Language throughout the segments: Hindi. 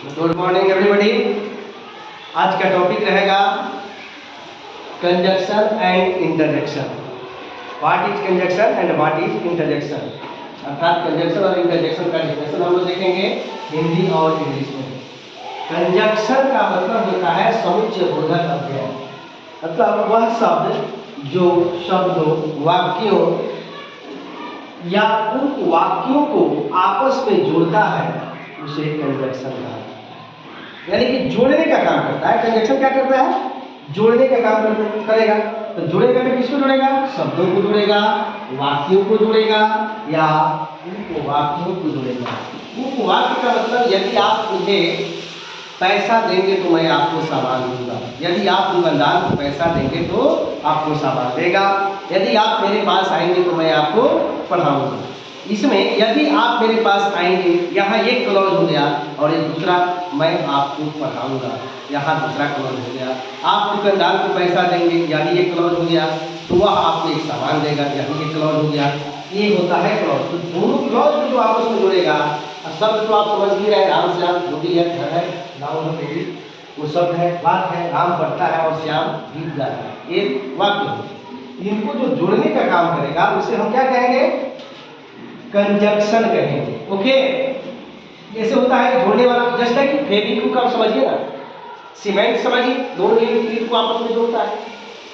Good morning everybody. आज का टॉपिक रहेगा conjunction and interjection. What is conjunction and what is interjection, अर्थात कंजक्शन और इंटरजेक्शन का डिफिनेशन हम लोग देखेंगे हिंदी और इंग्लिश में। कंजक्शन का मतलब होता है समुच्चय बोधक अव्यय, मतलब वह शब्द जो शब्दों, वाक्यों या उन वाक्यों को आपस में जोड़ता है उसे कंजक्शन कहा है। यानी कि जोड़ने का काम करता है। कंजक्शन क्या करता है? जोड़ने का काम करेगा। तो जोड़ेगा तो किसको जोड़ेगा? शब्दों को जोड़ेगा, वाक्यों को जोड़ेगा या उपवाक्यों को जोड़ेगा। उपवाक्य का मतलब यदि आप मुझे पैसा देंगे तो मैं आपको सामान दूंगा, यदि आप दुकानदार को पैसा देंगे तो आपको सामान देगा, यदि आप मेरे पास आएंगे तो मैं आपको पढ़ाऊंगा। इसमें यदि आप मेरे पास आएंगे, यहाँ एक क्लॉज हो गया और एक दूसरा मैं आपको पढ़ाऊंगा, यहाँ दूसरा क्लॉज हो गया। आप दुकानदार को पैसा देंगे यानी एक क्लॉज हो गया, तो वह आपको एक सामान देगा, यानी एक क्लॉज हो गया। ये होता है क्लॉज। तो दोनों क्लॉज को जो आपस में जोड़ेगा, शब्द तो आप समझ ही रहे, राम श्याम जो भी है, घर है, गाँव है, कोई वो शब्द है, बात है, राम पढ़ता है और श्याम गीत गाता है, एक वाक्य है। इनको जो जोड़ने का काम करेगा उसे हम क्या कहेंगे? कंजक्शन कहेंगे। ओके, जैसे होता है जोड़ने वाला, जस्ट लाइक फेविक्विक आप समझिए ना, सीमेंट समझिए, दोनों ईंट को आपस में जोड़ता है।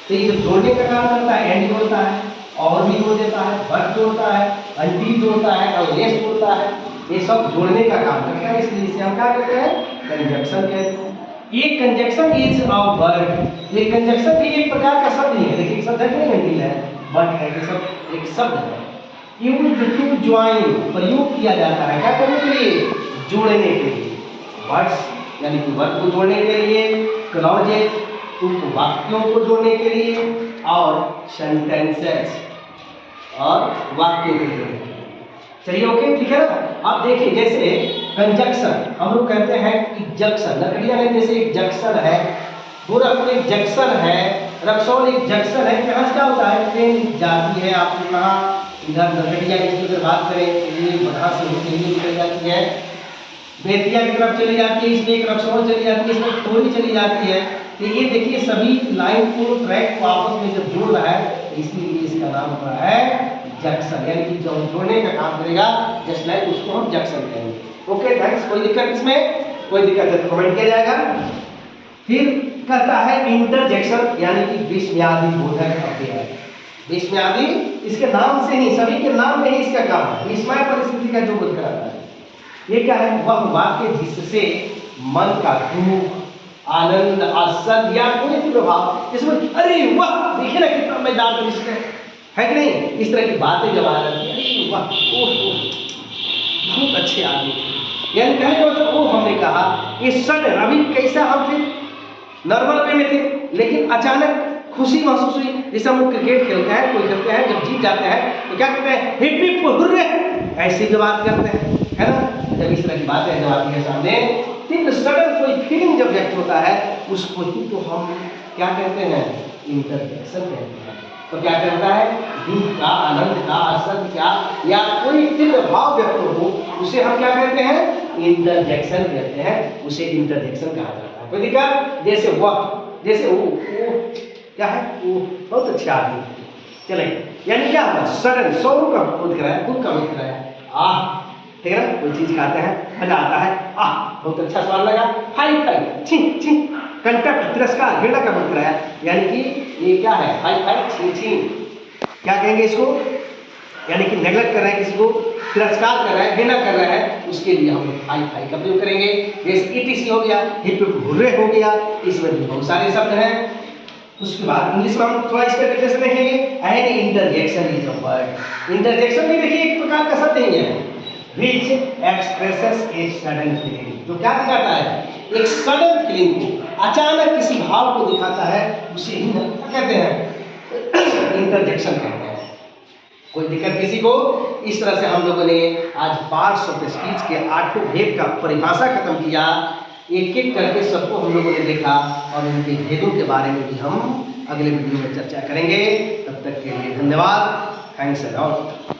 तो ये जोड़ने का काम करता है, एंड जोड़ता है और भी जोड़ देता है, बट जोड़ता है, अंटी जोड़ता है और लेस जोड़ता है। ये सब जोड़ने का काम करता है, इसलिए इसे हम क्या कहते हैं? कंजक्शन कहते हैं। ये कंजक्शन इज अ वर्ड। ये कंजक्शन भी एक प्रकार का शब्द ही है, लेकिन शब्द नहीं हिंदी है, बट है, ये सब एक शब्द है। यूज्ड टू ज्वाइन, प्रयोग किया जाता है क्या करने के लिए? जोड़ने के लिए। वर्ड्स यानी कि वर्ड को जोड़ने के लिए, क्लॉजेस वाक्यों को जोड़ने के लिए, और सेंटेंसेस और वाक्यों को जोड़ने के लिए। चलिए ओके, ठीक है ना। अब देखिए, जैसे कंजक्शन हम लोग कहते हैं इक्जक्शन, लकड़ियां में जैसे एक जंक्शन है, गोरखपुर एक जंक्शन है, रक्सौल एक जंक्शन है। यहाँ क्या होता है? ट्रेन जाती है, आपने कहा इधर नरकटिया की अगर बात करें तो ये वहाँ से होते हुए निकल जाती है, बेतिया की तरफ चली जाती है, इसमें एक रक्सौल चली जाती है, इसमें थोड़ी चली जाती है। तो ये देखिए सभी लाइन को, ट्रैक को आपस में जब जोड़ रहा है, इसलिए इसका नाम हो रहा है जंक्शन, यानी कि जो जोड़ने का काम करेगा, जस्ट लाइक उसको हम जंक्शन कहेंगे। Okay thanks. कोई दिक्कत इसमें? कोई दिक्कत है तो कमेंट किया जाएगा। फिर कहता है इंटरजेक्शन, यानी कि विस्मयादि बोधक अव्यय। विस्मयादि इसके नाम से ही, सभी के नाम में ही इसका काम है, विस्मय परिस्थिति का जो बोध कराता है। ये क्या है? वह वाक्य जिससे मन का दुख, आनंद, आश्चर्य या कोई भी प्रभाव, इसमें अरे वाह देखिए ना कितना मजेदार दृश्य है कि नहीं, इस तरह की बातें जब आ जाती है, अरे वाह बहुत अच्छे आदमी, यानी कहने का मतलब वो हमने कहा ये सडन, अभी कैसा हम थे, नॉर्मल वे में थे, लेकिन अचानक खुशी महसूस हुई। जैसे हम लोग क्रिकेट खेलते हैं, कोई खेलते हैं, जब जीत जाते हैं तो क्या कहते हैं? हिप हिप हुर्रे, ऐसी जो बात करते हैं, है ना। जब इस तरह की बातें जब आती है सामने, तो सडन कोई फीलिंग जब व्यक्त होता है, उसको ही तो हम क्या कहते हैं? इंटरजेक्शन कहते हैं। तो क्या करता है? दुख का, आनंद का, आश्चर्य क्या या कोई तीव्र भाव व्यक्त हो, उसे हम क्या कहते हैं? इंटरजेक्शन कहते हैं, उसे इंटरजेक्शन कहा जाता है। कोई दिक्कत? जैसे वह, जैसे वो क्या है? वो बहुत अच्छा आदमी, चले, यानी क्या होगा? सडन सौर का बोध कराया, दुख का बोध कराया, ठीक है ना। कोई चीज खाते हैं, मजा आता है, बहुत अच्छा स्वाद लगा, हाई फाई, छी छी, कंटेम्प्ट, तिरस्कार, घृणा का बोध कराया, यानी कि ये क्या है? हाई फाई, छी छी, क्या कहेंगे इसको? यानी कि नेगलेक्ट कर रहे हैं किसी को, तिरस्कार कर रहा है, घृणा कर रहा है, उसके लिए हम हाई फाई का प्रयोग करेंगे। जैसे ईटीसी हो गया, हिप हिप हुर्रे हो गया, इसमें भी बहुत सारे शब्द हैं। उसके बाद इंग्लिश में हम थोड़ा इसका डिफिनेशन देखेंगे। And interjection is a word. Interjection भी देखिए एक प्रकार का शब्द ही है, which expresses a sudden feeling, जो क्या दिखाता है? एक सडन फीलिंग को, अचानक किसी भाव को दिखाता है, उसे ही क्या कहते हैं? इंटरजेक्शन कहते हैं। कोई दिक्कत किसी को? इस तरह से हम लोगों ने आज पार्ट्स ऑफ स्पीच के 8 भेद का परिभाषा खत्म किया। एक एक करके सबको हम लोगों ने देखा और उनके भेदों के बारे में भी हम अगले वीडियो में चर्चा करेंगे। तब तक के लिए धन्यवाद। Thanks a lot.